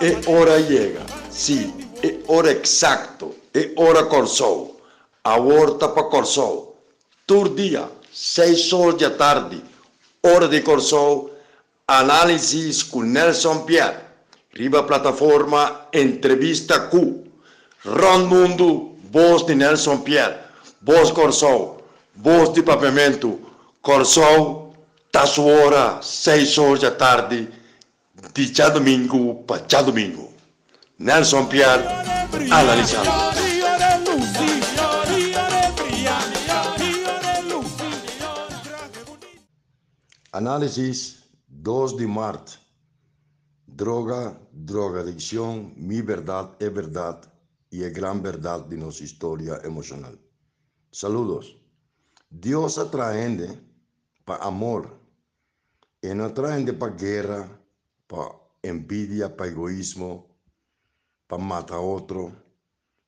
Es hora llega, sí, es hora exacto, es hora Corsou, aborta para Corsou, tur dia, 6 horas da tarde, hora de Corsou, análisis con Nelson Pierre, riba plataforma entrevista Q, Ron Mundo, voz de Nelson Pierre, voz Corsou, voz de Pavimento, Corsou, tá sua hora, 6 horas da tarde, de já domingo para já domingo. Nelson Pierre analizando. Análisis 2 de marzo. Droga, drogadicción, mi verdad es verdad y es gran verdad de nuestra historia emocional. Saludos. Dios atraende para amor y no atraende para guerra, para envidia, para egoísmo, para matar a otro,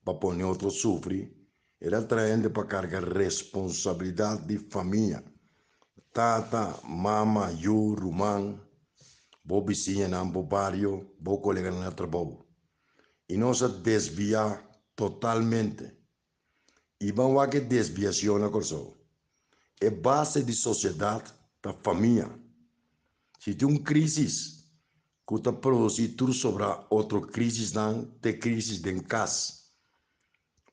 para poner a otro sufrir. Era atraente para cargar responsabilidad de familia. Tata, mama, yo, rumán, vos vizinha en ambos barrios, vos colega en el trabajo. Y no se desvía totalmente. Y vamos a que desviación a corso. Es base de sociedad, da familia. Si tem uma crisis, que está produzindo tudo sobre outra crisis, não tem crisis de casa.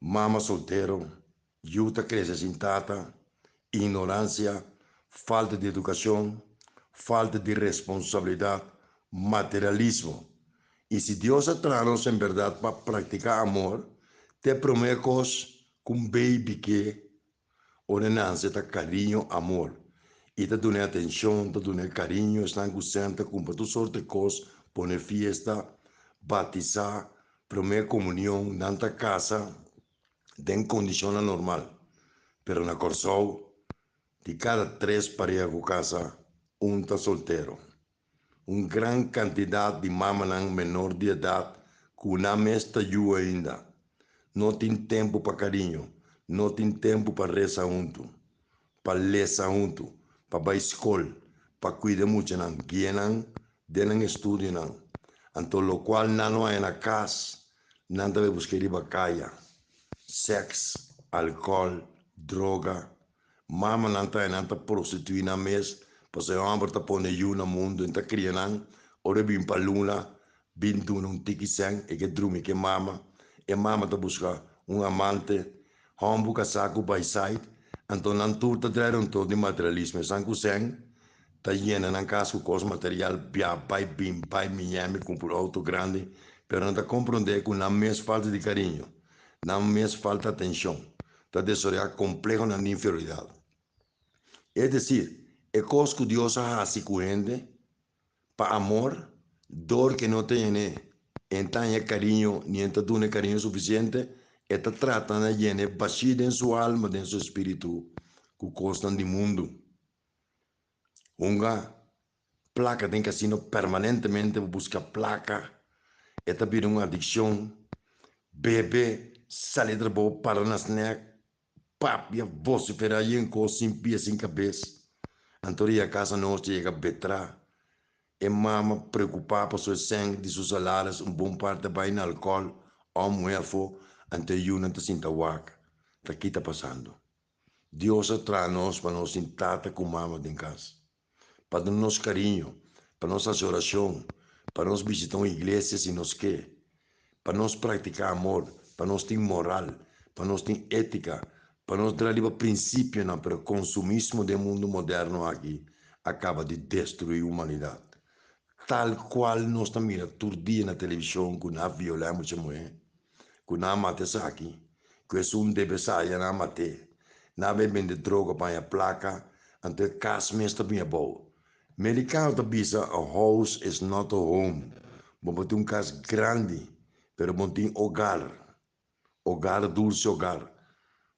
Mama solteiro, yuta cresce sem tata, ignorância, falta de educação, falta de responsabilidade, materialismo. E se Deus atrai-nos em verdade para praticar amor, te promete coisas com baby que ordenança está carinho, amor. E te dando atenção, te dando carinho, estão gostando, cumprir toda sorte de coisas, poner fiesta, batizar, primeira comunhão, nanta casa, em condição normal. Pero na Corsou, de cada 3 parejas de casa, está solteiro. Uma grande quantidade de mamas menor de idade, que não está ainda. Não tem tempo para carinho, não tem tempo para rezar junto, para ler junto, para ir à escola, para cuidar muito, não guiam, deram estudo, não. Então, o qual não é na casa, não deve buscar ribacaia, sexo, álcool, droga, mama não está prostituindo na mesa, porque o homem está pondo no mundo, está criando, ora vem para luna, vem tu num tiki-sang, e que drume que mama, e mama está buscando amante, homem busca saco by side, então não tudo está todo de materialismo, sangue sang, está llena na casa com coisa material, pai, bim, pai, Miami, compra auto grande, pero não está compreendendo que não mais falta de carinho, não mais falta atenção, está desorientado complexo na inferioridade. É decir, é coisa que Deus hace com gente, para amor, dor que não tem, então é carinho, nem tem carinho suficiente, está tratando de llenar vacío em sua alma, em seu espírito, que costam do mundo. Uma placa tem que ser permanentemente buscar placa, está vir uma adicção, bebê, sair de boa para na snack, papia, vociferar em coisa sem pia, sem cabeça. Então, a casa não chega a betra. E mama preocupada por seu sangue, de seus salários, bom parte vai no álcool, ou mulher for, ante eu não te sinta waca. Aqui está passando. Deus atrai nós para nós sentar com mama em casa. Para nos carinho, para nossa oração, para nós visitar uma igreja se nos quer, para nós praticar amor, para nós ter moral, para nós ter ética, para nós dar livre princípio, não, para o consumismo do mundo moderno aqui acaba de destruir a humanidade. Tal qual nós estamos vendo todo dia na televisão, que não violamos a mulher, que não matamos aqui, que é deve sair, não matamos, não bebendo droga para a placa, então casa mesmo está bem boa. Americano está dizendo, a house is not a home. Vamos ter casa grande, pero vamos ter hogar dulce hogar.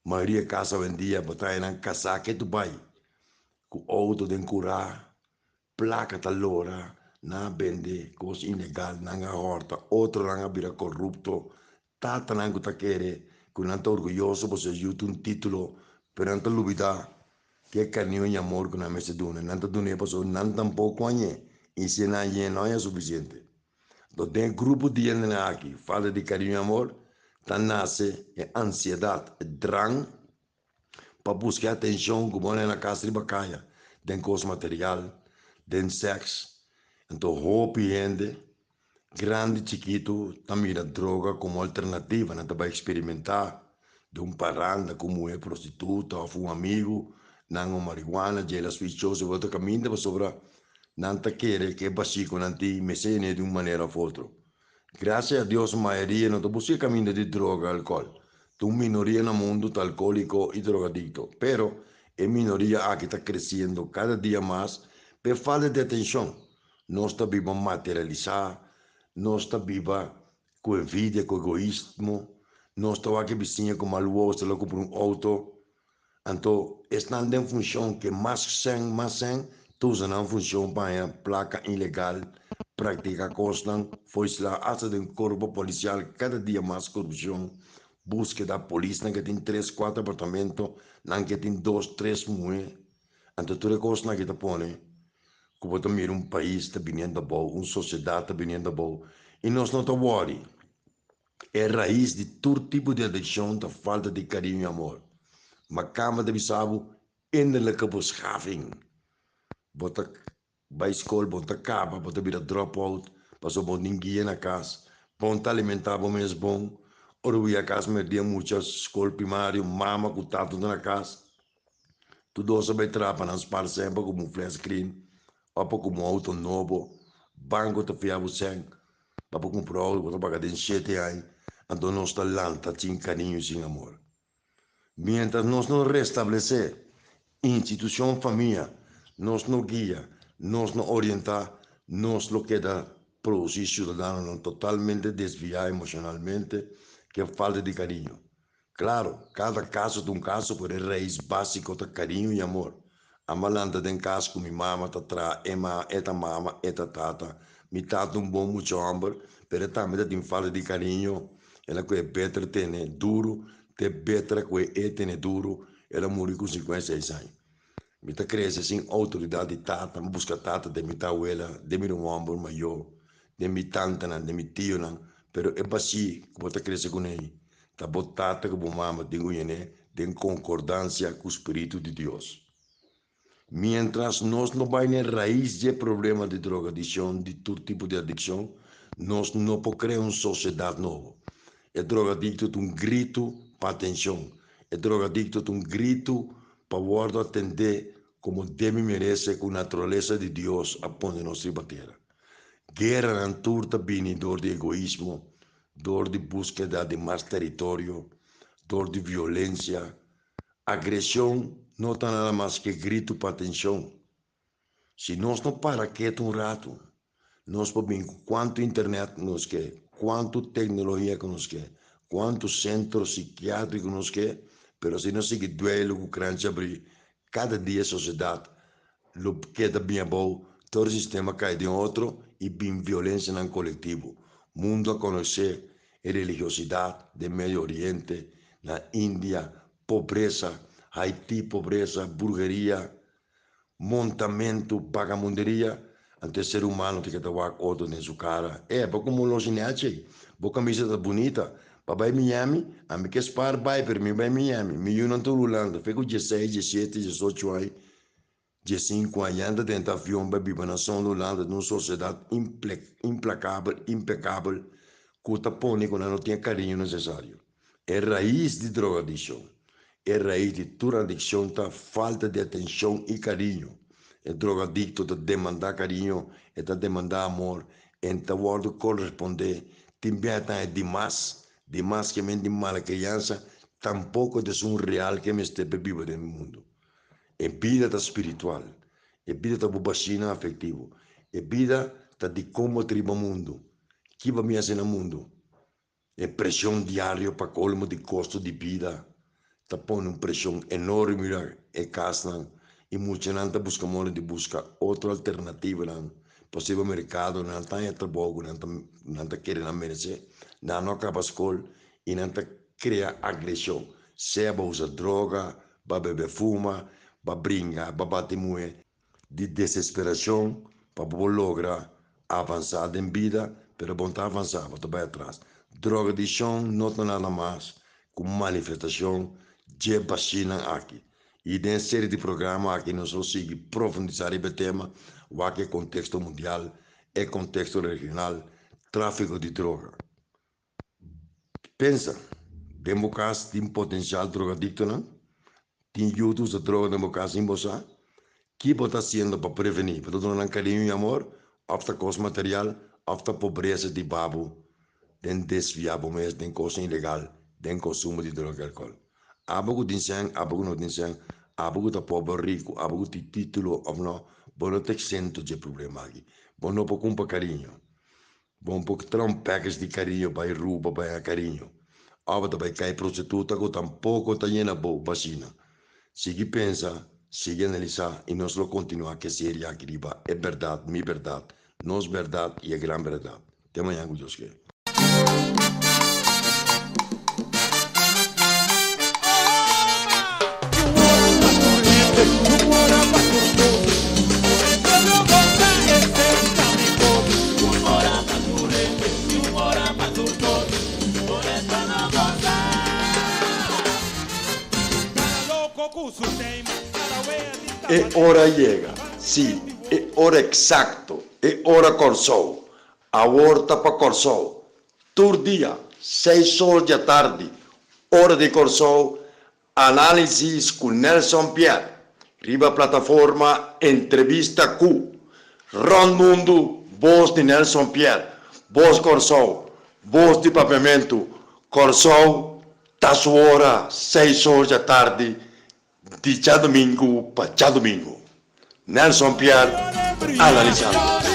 Maria casa vendia, botar em casa que tu vai, com outro de curar, placa talora, na vende, coisa ilegal, na horta, outro na vira corrupto, tata na que querer, que não está orgulhoso, você ajuda título, pero não está lubida, que carinho e amor que não me se duna, não está duna, não tampoco anye, e se não é suficiente. Do tem grupo de gente aqui, falta de carinho e amor, tá nasce é ansiedade, é drang, para buscar atenção, como é na casa de bacaia, tem coisa material, tem sexo, então roupa e gente, grande, chiquito, também a droga como alternativa, não vai experimentar, de um paranda como é prostituta, ou um amigo, não marihuana, gela switchosa, volta caminho, para sobrar, não te quer que é básico, não te mecene de uma maneira ou outra. Graças a Deus, a maioria não busca caminho de droga, álcool. Tu minoria no mundo está alcoólico e drogadicto, pero é minoria que está crescendo cada dia mais por falta de atenção. Nós está viva materializar, nós está viva com envidia, com egoísmo, nós está aqui vizinha com maluoso, logo por um auto. Então, estão em função que mais sem, tu usa na função para a placa ilegal, prática constant, foi lá, hasta de um corpo policial, cada dia mais corrupção, busca da polícia, que tem 3, 4 apartamentos, não que tem 2, 3 mulheres. Então, toda coisa que te põe, como também um país está vindo bom, uma sociedade está vindo bom, e nós não estamos worried. É raiz de todo tipo de adicção, da falta de carinho e amor. Maar kamer de bisabu innerlijke beschaving. Bota bij school, bota kaba, bota bij de drop-out, pas op ninguém na casa. Ponta alimentar bom mês bom. Ora, a casa me dia muitas school primário, mama com tato na casa. Tudo isso vai trapa nas par sempre como um flash screen, ou como um auto novo, banco te fiava sem, para comprar algo, para pagar de 7 anos. Então nós está lanta, sem carinho, sem amor. Mientras nos no restablecer institución familia, nos no guía, nos no orienta, nos lo queda producir ciudadanos totalmente desviados emocionalmente, que falta de cariño. Claro, cada caso de un caso por el raíz básico de cariño y amor. Amalanta den caso con mi mamá está atrás, esta mamá, esta tata, mi tata un bom mucho hambre, pero también tiene falta de cariño, ela que é better tener duro, te better que é tener duro, ela morreu com 56 anos. Me tá crescendo sem autoridade tata, busca tata de minha abuela, de meu ombro maior, de minha tanta, de meu tio, pero é assim que você cresce com ele. Tá botata com mama, digo né, de concordância com o Espírito de Deus. Mientras nós não vai na raiz de problema de drogadicção, de todo tipo de adicção, nós não podemos criar uma sociedade nova. É drogadicto de um grito para atenção. É drogadicto de um grito para o outro atender como deve merece com a natureza de Deus a pôr na nossa terra. Guerra na turta vem dor de egoísmo, dor de búsqueda de mais território, dor de violência. Agressão não está nada mais que grito para atenção. Se nós não parar quieto um rato, nós podemos quanto internet nos quer, quanto tecnologia que nos quer, quanto centro psiquiátrico nos quer, pero se não seguir duelo com crânio abrir, cada dia a sociedade, lo que é bem bom, todo o sistema cai de outro e bem violência no coletivo. Mundo a conhecer a religiosidade do Médio Oriente, na Índia, pobreza, Haiti, pobreza, burgueria, montamento, vagabunderia, ante ser humano tem que ter outro na sua cara. É, porque como nós neache, boa camiseta bonita, para vai Miami, a mim que espar vai para mim vai Miami, me eu não estou rolando, fico 16, 17, 18 anos, 15 anos, ainda dentro do avião, para viver na São Holanda, numa sociedade implacável, impecável, que o tapone quando não tinha carinho necessário. É raiz de drogadição. É raiz de toda adicção, tá falta de atenção e carinho. É drogadicto de demandar carinho, é de demandar amor, então o corresponder, também é demais que me de mala criança, tampouco é um real que me esteja vivo no mundo. É vida da espiritual, é vida da bobacina afetivo, é vida da de como tribo mundo, que vai me fazer no mundo. É pressão diária para colmo de custo de vida. Tá pondo uma pressão enorme em casa e muita gente busca modo de buscar outra alternativa possível mercado não está em trabalho não está querendo merecer não acaba a escola e não está cria agressão seja para usar droga para beber fuma para brincar para bater mulher de desesperação para poder lograr avançar em vida pero bom tá avançar, volta para atrás. Drogadição não é nada mais que manifestação de vacina aqui. E tem série de programas aqui nós conseguimos profundizar esse tema, o que é contexto mundial, é contexto regional, tráfico de droga. Pensa, democracia tem potencial drogadicto, não? Tem uso de droga democracia em você? O que você está fazendo para prevenir? Para dar carinho e amor, afta coisa material, afta pobreza de babo, tem desviado mesmo, tem coisa ilegal, tem consumo de droga e álcool. Abago dinseng, abago não dinseng, abago tá pobre rico, abago tem título ou não, bom não tem centro de problema aqui. Bom não pode comprar carinho. Bom pode ter package de carinho, vai rouba, vai carinho. Aba vai cair prostituta, que tampouco está llena boa vacina. Sigue pensa, sigue analisar e nós lo continuar que seria aqui é verdade, minha verdade, nossa verdade e a grande verdade. Até amanhã, Deus quer. É hora chega, sim, é hora exacto, é hora Corsou, a horta para Corsou, todo dia, 6 horas da tarde, hora de Corsou, análise com Nelson Pierre, riba plataforma Entrevista Q, Ron Mundo, voz de Nelson Pierre, voz Corsou, voz de Pavimento, Corsou, tá sua hora, 6 horas da tarde, de domingo para domingo. Nelson Pierre, analisando.